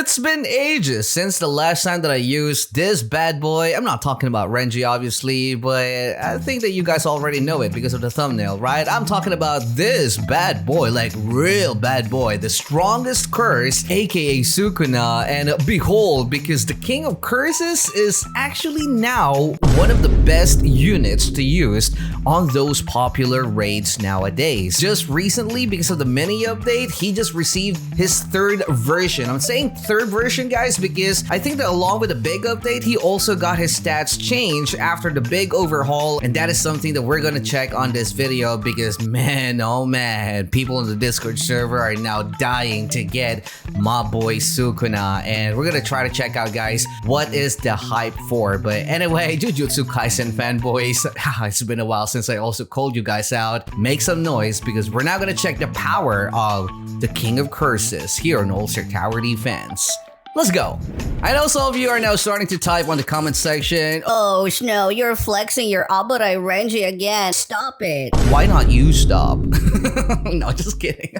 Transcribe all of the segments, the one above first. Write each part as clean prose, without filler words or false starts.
It's been ages since the last time that I used this bad boy. I'm not talking about Renji, obviously, but I think that you guys already know it because of the thumbnail, right? I'm talking about this bad boy, like real bad boy, the strongest curse, aka Sukuna. And behold, because the King of Curses is actually now one of the best units to use on those popular raids nowadays. Just recently, because of the mini update, he just received his third version. I'm saying third version, guys, because I think that along with the big update, he also got his stats changed after the big overhaul, and that is something that we're gonna check on this video because man, oh man, people in the Discord server are now dying to get my boy Sukuna, and we're gonna try to check out, guys, what is the hype for. But anyway, Jujutsu Kaisen fanboys, it's been a while since I also called you guys out. Make some noise because we're now gonna check the power of the King of Curses here on Ulster Tower Defense. Let's go. I know some of you are now starting to type on the comment section. Oh, Snow, you're flexing your Aburai Renji again. Stop it. Why not you stop? No, just kidding.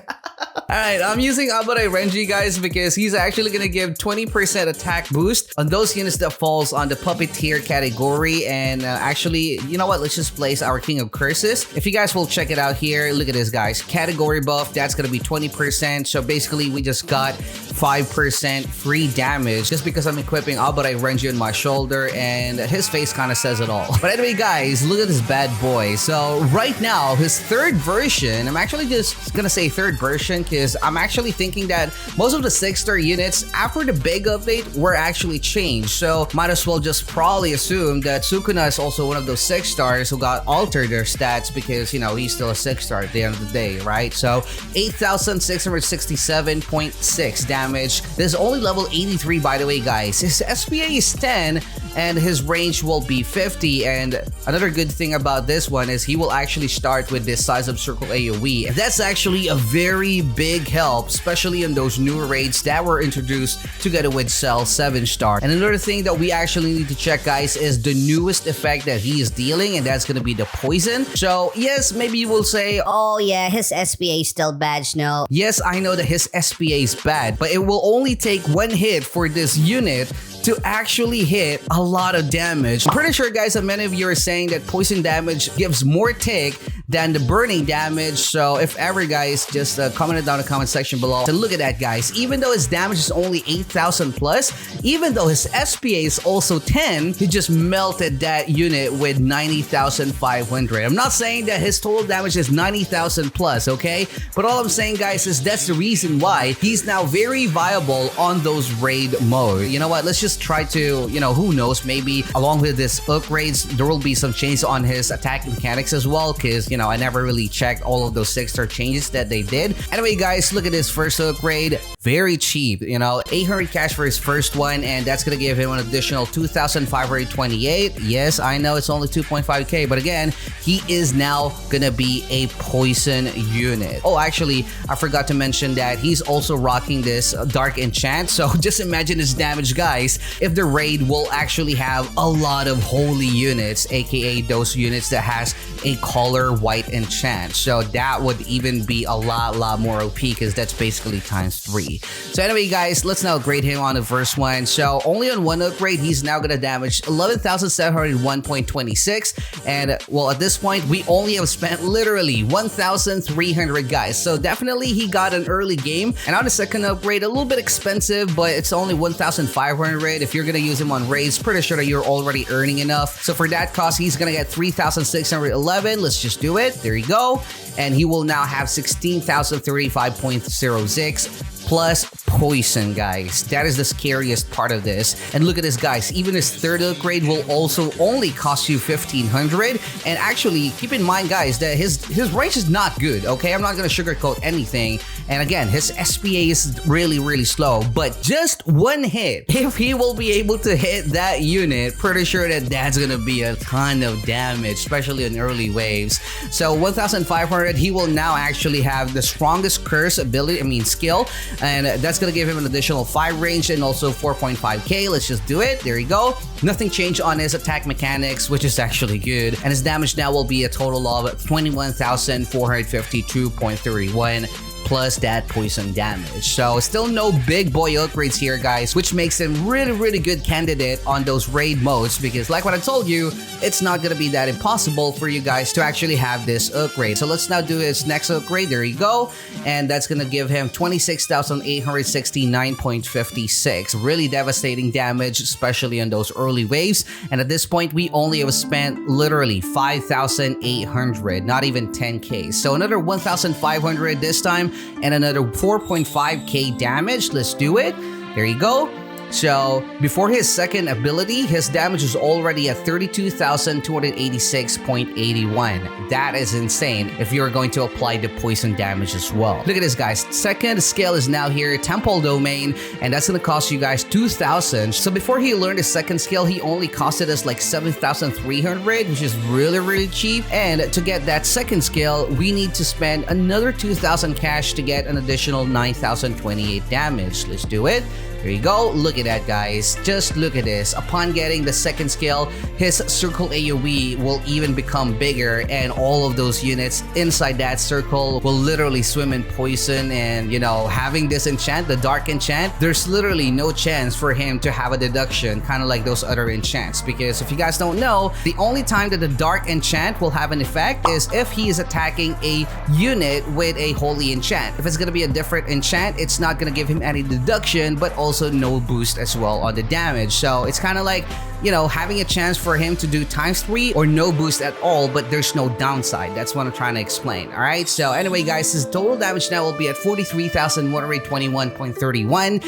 Alright, I'm using Aburai Renji, guys, because he's actually gonna give 20% attack boost on those units that falls on the puppeteer category. And actually, you know what? Let's just place our King of Curses. If you guys will check it out here, look at this, guys. Category buff, that's gonna be 20%. So basically, we just got 5% free damage just because I'm equipping Aburai Renji on my shoulder, and his face kind of says it all. But anyway, guys, look at this bad boy. So right now, his third version, I'm actually just gonna say third version because I'm actually thinking that most of the 6-star units after the big update were actually changed. So might as well just probably assume that Sukuna is also one of those 6 stars who got altered their stats because, you know, he's still a 6-star at the end of the day, right? So 8,667.6 damage. This is only level 83, by the way, guys. His SPA is 10 and his range will be 50. And another good thing about this one is he will actually start with this size of circle AoE. And that's actually a very big help, especially in those newer raids that were introduced together with Cell 7-star. And another thing that we actually need to check, guys, is the newest effect that he is dealing, and that's gonna be the poison. So yes, maybe you will say, oh yeah, his SPA is still bad, Snow. Yes, I know that his SPA is bad, but it will only take one hit for this unit to actually hit a lot of damage. I'm pretty sure, guys, that many of you are saying that poison damage gives more tick than the burning damage. So if ever, guys, just comment it down in the comment section below. So look at that, guys. Even though his damage is only 8,000 plus, even though his SPA is also 10, he just melted that unit with 90,500. I'm not saying that his total damage is 90,000 plus, okay? But all I'm saying, guys, is that's the reason why he's now very viable on those raid mode. You know what? Let's just try to, you know, who knows, maybe along with this upgrades, there will be some changes on his attack mechanics as well, because, you know, I never really checked all of those 6-star changes that they did. Anyway, guys, look at this first upgrade. Very cheap, you know, 800 cash for his first one, and that's gonna give him an additional 2,528. Yes, I know it's only 2.5k, but again, he is now gonna be a poison unit. Oh, actually, I forgot to mention that he's also rocking this dark enchant. So just imagine his damage, guys, if the raid will actually have a lot of holy units, aka those units that has a color white enchant. So that would even be a lot more OP because that's basically times 3. So anyway, guys, let's now upgrade him on the first one. So only on one upgrade, he's now gonna damage 11,701.26. And well, at this point, we only have spent literally 1,300, guys. So definitely he got an early game. And on the second upgrade, a little bit expensive, but it's only 1,500. If you're gonna use him on raids, pretty sure that you're already earning enough. So for that cost, he's gonna get 3,611. Let's just do it. There you go. And he will now have 16,035.06 plus poison, guys. That is the scariest part of this. And look at this, guys. Even his third upgrade will also only cost you 1,500. And actually, keep in mind, guys, that his range is not good, okay? I'm not gonna sugarcoat anything. And again, his SPA is really slow. But just one hit, if he will be able to hit that unit, pretty sure that that's gonna be a ton of damage, especially in early waves. So 1,500, he will now actually have the strongest curse ability, skill. And that's gonna give him an additional 5 range and also 4.5k. Let's just do it. There you go. Nothing changed on his attack mechanics, which is actually good. And his damage now will be a total of 21,452.31 plus that poison damage. So still no big boy upgrades here, guys, which makes him really good candidate on those raid modes, because like what I told you, it's not gonna be that impossible for you guys to actually have this upgrade. So let's now do his next upgrade. There you go, and that's gonna give him 26,869.56. Really devastating damage, especially on those early waves. And at this point, we only have spent literally 5,800, not even 10k. So another 1,500 this time, and another 4.5k damage. Let's do it. There you go. So before his second ability, his damage is already at 32,286.81. That is insane if you're going to apply the poison damage as well. Look at this, guys. Second skill is now here, Temple Domain, and that's going to cost you guys 2,000. So before he learned his second skill, he only costed us like 7,300, which is really cheap. And to get that second skill, we need to spend another 2,000 cash to get an additional 9,028 damage. Let's do it. There you go. Look at that, guys. Just look at this. Upon getting the second skill, his circle AoE will even become bigger, and all of those units inside that circle will literally swim in poison. And you know, having this enchant, the dark enchant, there's literally no chance for him to have a deduction, kind of like those other enchants. Because if you guys don't know, the only time that the dark enchant will have an effect is if he is attacking a unit with a holy enchant. If it's gonna be a different enchant, it's not gonna give him any deduction, but also no boost as well on the damage. So it's kind of like, you know, having a chance for him to do ×3 or no boost at all, but there's no downside. That's what I'm trying to explain. All right. So anyway, guys, his total damage now will be at 43,121.31.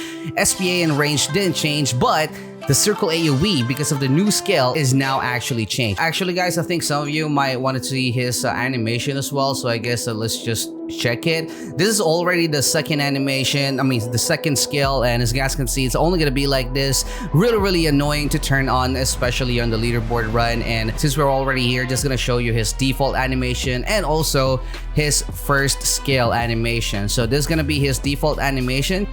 SPA and range didn't change, but the circle AoE, because of the new skill, is now actually changed. Actually, guys, I think some of you might want to see his animation as well. So I guess let's just check it. This is already the second animation. I mean, the second skill, and as you guys can see, it's only gonna be like this. Really annoying to turn on, especially on the leaderboard run. And since we're already here, just gonna show you his default animation and also his first skill animation. So this is gonna be his default animation.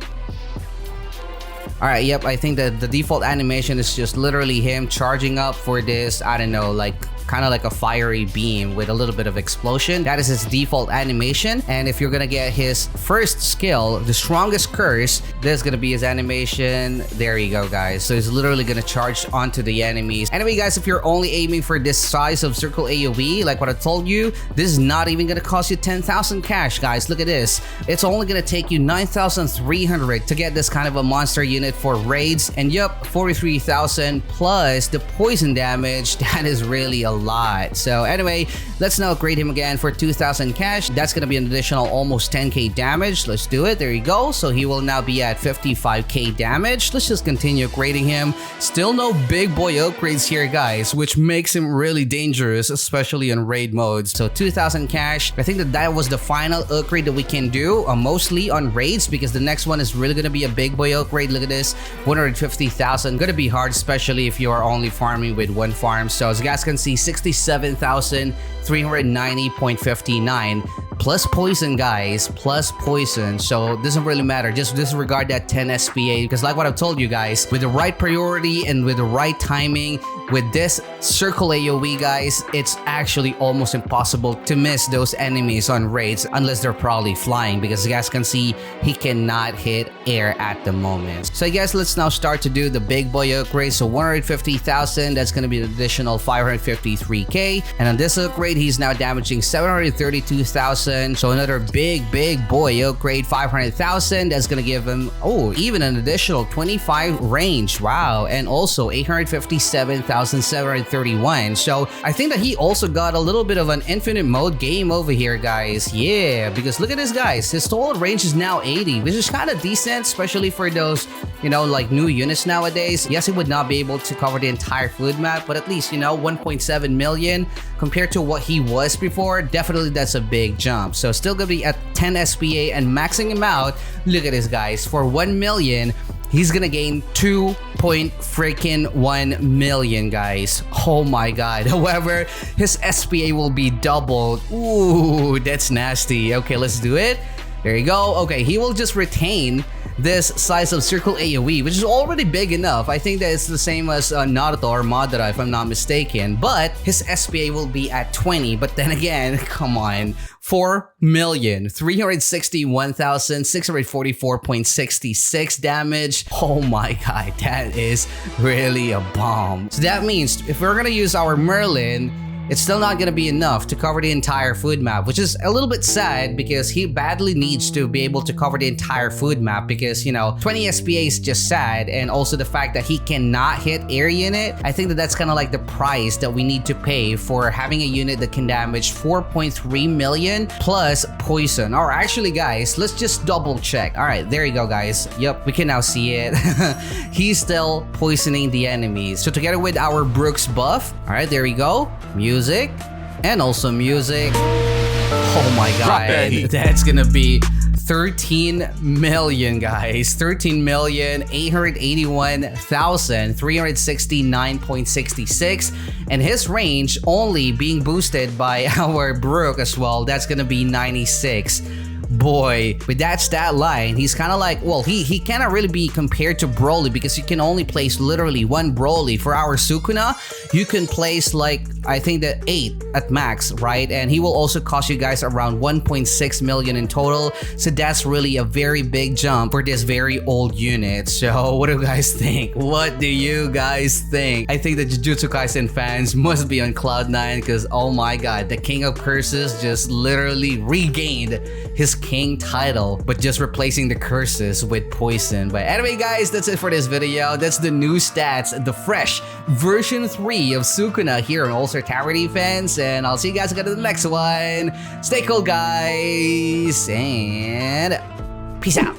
Alright, yep, I think that the default animation is just literally him charging up for this, I don't know, like kind of like a fiery beam with a little bit of explosion. That is his default animation. And if you're gonna get his first skill, the strongest curse, this is gonna be his animation. There you go, guys. So he's literally gonna charge onto the enemies. Anyway, guys, if you're only aiming for this size of circle AoE, like what I told you, this is not even gonna cost you 10,000 cash, guys. Look at this. It's only gonna take you 9,300 to get this kind of a monster unit for raids. And yup, 43,000 plus the poison damage. That is really a lot. So anyway, let's now upgrade him again for 2,000 cash. That's gonna be an additional almost 10k damage. Let's do it. There you go. So he will now be at 55k damage. Let's just continue upgrading him. Still no big boy upgrades here, guys, which makes him really dangerous, especially in raid modes. So 2,000 cash. I think that was the final upgrade that we can do, mostly on raids, because the next one is really gonna be a big boy upgrade. Look at this, 150,000. Gonna be hard, especially if you are only farming with one farm. So as you guys can see, 67,390.59 plus poison, guys, plus poison. So it doesn't really matter, just disregard that 10 SPA, because like what I've told you guys, with the right priority and with the right timing, with this circle AoE, guys, it's actually almost impossible to miss those enemies on raids unless they're probably flying, because you guys can see he cannot hit air at the moment. So I guess let's now start to do the big boy upgrade. So 150,000, that's going to be an additional 553k, and on this upgrade he's now damaging 732,000. So another big boy upgrade, 500,000. That's gonna give him even an additional 25 range. Wow. And also 857,731. So I think that he also got a little bit of an infinite mode game over here, guys. Yeah, because look at this, guys, his total range is now 80, which is kind of decent, especially for those, you know, like new units nowadays. Yes, he would not be able to cover the entire food map, but at least, you know, 1.7 million compared to what he was before, definitely that's a big jump. So still gonna be at 10 SPA and maxing him out. Look at this, guys, for 1 million he's gonna gain 2.1 million, guys. Oh my god. However, his SPA will be doubled. Ooh, that's nasty. Okay, let's do it. There you go. Okay, he will just retain this size of circle AoE, which is already big enough. I think that it's the same as Naruto or Madara if I'm not mistaken, but his SPA will be at 20. But then again, come on, 4,361,644.66 damage. Oh my god, that is really a bomb. So that means if we're gonna use our Merlin, it's still not gonna be enough to cover the entire food map, which is a little bit sad because he badly needs to be able to cover the entire food map because, you know, 20 SPA is just sad, and also the fact that he cannot hit air unit. I think that that's kind of like the price that we need to pay for having a unit that can damage 4.3 million plus poison. Or actually, guys, let's just double check. All right, there you go, guys. Yep, we can now see it. He's still poisoning the enemies. So together with our Brooks buff, all right, there we go. Music and also music. Oh my god, that's gonna be 13 million, guys. 13,881,369.66, and his range only being boosted by our Brook as well. That's gonna be 96. Boy, with that stat line, he's kind of like, well, he cannot really be compared to Broly because you can only place literally one Broly. For our Sukuna, you can place like, I think that 8 at max, right? And he will also cost you guys around 1.6 million in total. So that's really a very big jump for this very old unit. So what do you guys think? What do you guys think? I think the Jujutsu Kaisen fans must be on cloud 9 because, oh my god, the King of Curses just literally regained his king title, but just replacing the curses with poison. But anyway, guys, that's it for this video. That's the new stats, the fresh version 3 of Sukuna here on All-Star Tower Defense, and I'll see you guys again in the next one. Stay cool, guys, and peace out.